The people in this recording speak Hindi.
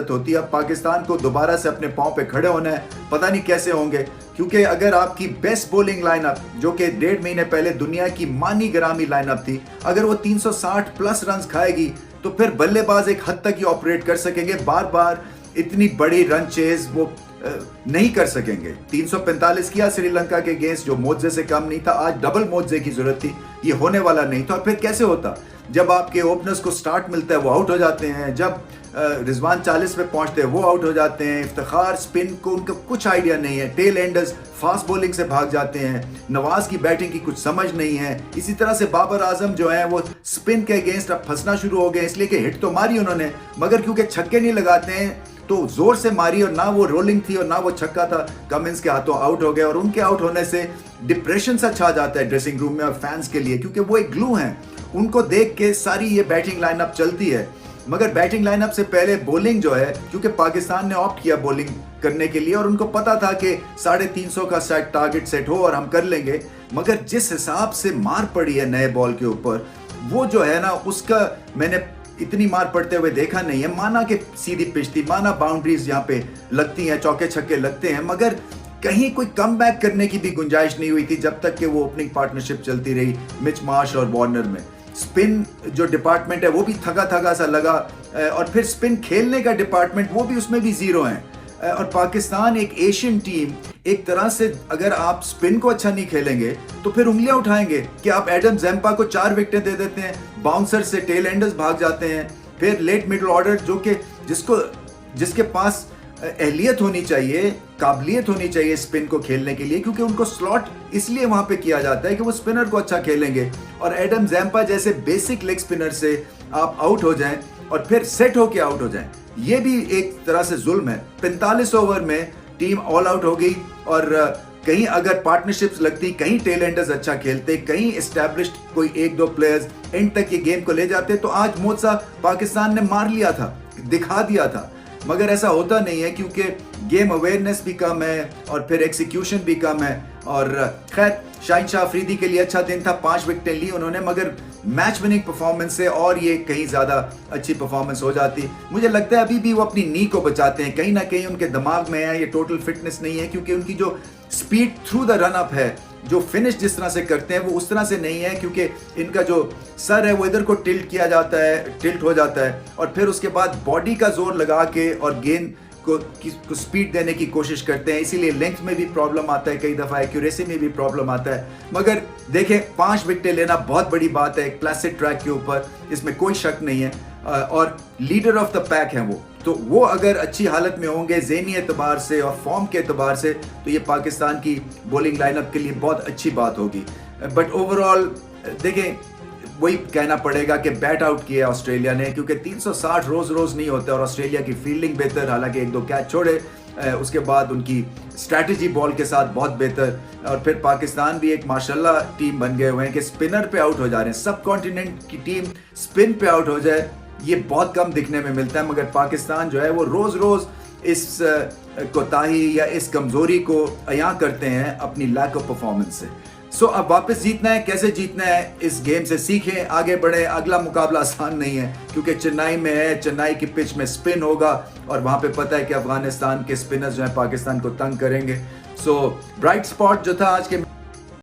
होती है। अब पाकिस्तान को दोबारा से अपने पांव पे खड़े होना है, पता नहीं कैसे होंगे, क्योंकि अगर आपकी बेस्ट बॉलिंग लाइनअप जो कि 1.5 महीने पहले दुनिया की मानी गिरामी लाइनअप थी, अगर वो 360 प्लस रन खाएगी तो फिर बल्लेबाज एक हद तक ही ऑपरेट कर सकेंगे। बार बार इतनी बड़ी रन चेज वो नहीं कर सकेंगे। 345 किया श्रीलंका के अगेंस्ट, जो मोजे से कम नहीं था। आज डबल मोजे की जरूरत थी, ये होने वाला नहीं था। और फिर कैसे होता, जब आपके ओपनर्स को स्टार्ट मिलता है वो आउट हो जाते हैं, जब रिजवान 40 पे पहुंचते हैं वो आउट हो जाते हैं, इफ्तिखार स्पिन को उनका कुछ आइडिया नहीं है, टेल एंडर्स फास्ट बॉलिंग से भाग जाते हैं, नवाज की बैटिंग की कुछ समझ नहीं है। इसी तरह से बाबर आजम जो है वो स्पिन के अगेंस्ट अब फंसना शुरू हो गए, इसलिए कि हिट तो मारी उन्होंने, मगर क्योंकि छक्के नहीं लगाते हैं तो जोर से मारी, और ना वो रोलिंग थी और ना वो छक्का था, कमिंस के हाथों आउट हो गए। और उनके आउट होने से डिप्रेशन सा छा जाता है ड्रेसिंग रूम में और फैंस के लिए, क्योंकि वो एक ग्लू हैं। उनको देख के सारी ये बैटिंग लाइनअप चलती है, मगर बैटिंग लाइनअप से पहले बॉलिंग जो है, क्योंकि पाकिस्तान ने ऑप्ट किया बॉलिंग करने के लिए और उनको पता था कि 350 का सेट टारगेट सेट हो और हम कर लेंगे, मगर जिस हिसाब से मार पड़ी है नए बॉल के ऊपर, वो जो है ना, उसका मैंने इतनी मार पड़ते हुए देखा नहीं है। माना कि सीधी पिच थी, माना बाउंड्रीज यहाँ पे लगती हैं, चौके छक्के लगते हैं, मगर कहीं कोई कम बैक करने की भी गुंजाइश नहीं हुई थी जब तक कि वो ओपनिंग पार्टनरशिप चलती रही मिच मार्श और वार्नर में। स्पिन जो डिपार्टमेंट है वो भी थका थका सा लगा, और फिर स्पिन खेलने का डिपार्टमेंट वो भी, उसमें भी जीरो है। और पाकिस्तान एक एशियन टीम, एक तरह से अगर आप स्पिन को अच्छा नहीं खेलेंगे तो फिर उंगलियां उठाएंगे कि आप एडम ज़ैम्पा को 4 विकेटें दे देते हैं, बाउंसर से टेल एंडर्स भाग जाते हैं, फिर लेट मिडल ऑर्डर जो कि जिसके पास एहलियत होनी चाहिए, काबिलियत होनी चाहिए स्पिन को खेलने के लिए, क्योंकि उनको स्लॉट इसलिए वहां पे किया जाता है कि वो स्पिनर को अच्छा खेलेंगे। और एडम ज़ैम्पा जैसे बेसिक लेग स्पिनर से आप आउट हो जाएं और फिर सेट होके आउट हो जाएं, ये भी एक तरह से जुल्म है। 45 ओवर में टीम ऑल आउट हो गई, और कहीं अगर पार्टनरशिप्स लगती, कहीं टेल एंडर्स अच्छा खेलते, कहीं एस्टैब्लिश्ड कोई 1-2 प्लेयर्स एंड तक ये गेम को ले जाते, तो आज मोजा पाकिस्तान ने मार लिया था, दिखा दिया था। मगर ऐसा होता नहीं है, क्योंकि गेम अवेयरनेस भी कम है और फिर एक्सिक्यूशन भी कम है। और खैर, शाहिन शाह अफरीदी के लिए अच्छा दिन था, 5 विकेटें ली उन्होंने, मगर मैच विनिंग परफॉर्मेंस से और ये कहीं ज़्यादा अच्छी परफॉर्मेंस हो जाती। मुझे लगता है अभी भी वो अपनी नी को बचाते हैं, कहीं ना कहीं उनके दिमाग में है, ये टोटल फिटनेस नहीं है, क्योंकि उनकी जो speed through the run up है, जो फिनिश जिस तरह से करते हैं वो उस तरह से नहीं है, क्योंकि इनका जो सर है वो इधर को टिल्ट किया जाता है, टिल्ट हो जाता है, और फिर उसके बाद बॉडी का जोर लगा के और गेंद को स्पीड देने की कोशिश करते हैं, इसीलिए लेंथ में भी प्रॉब्लम आता है, कई दफ़ा एक्यूरेसी में भी प्रॉब्लम आता है। मगर देखें, 5 विकेटें लेना बहुत बड़ी बात है एक प्लास्टिक ट्रैक के ऊपर, इसमें कोई शक नहीं है। और लीडर ऑफ द पैक हैं वो, तो वो अगर अच्छी हालत में होंगे ज़हनी एतबार से और फॉर्म के एतबार से, तो ये पाकिस्तान की बॉलिंग लाइनअप के लिए बहुत अच्छी बात होगी। बट ओवरऑल देखें, वही कहना पड़ेगा कि बैट आउट किया ऑस्ट्रेलिया ने, क्योंकि 360 रोज़ नहीं होते, और ऑस्ट्रेलिया की फील्डिंग बेहतर, हालांकि 1-2 कैच छोड़े, उसके बाद उनकी स्ट्रैटेजी बॉल के साथ बहुत बेहतर। और फिर पाकिस्तान भी एक माशाल्लाह टीम बन गए हुए हैं कि स्पिनर पे आउट हो जा रहे हैं। सब कॉन्टिनेंट की टीम स्पिन पे आउट हो जाए, ये बहुत कम दिखने में मिलता है, मगर पाकिस्तान जो है वो रोज़ इस कोताही या इस कमज़ोरी को अयां करते हैं अपनी लैक ऑफ परफॉर्मेंस से। सो अब वापस जीतना है, कैसे जीतना है इस गेम से सीखें, आगे बढ़े। अगला मुकाबला आसान नहीं है, क्योंकि चेन्नई में है, चेन्नई की पिच में स्पिन होगा, और वहाँ पे पता है कि अफगानिस्तान के स्पिनर्स जो है पाकिस्तान को तंग करेंगे। सो ब्राइट स्पॉट जो था आज के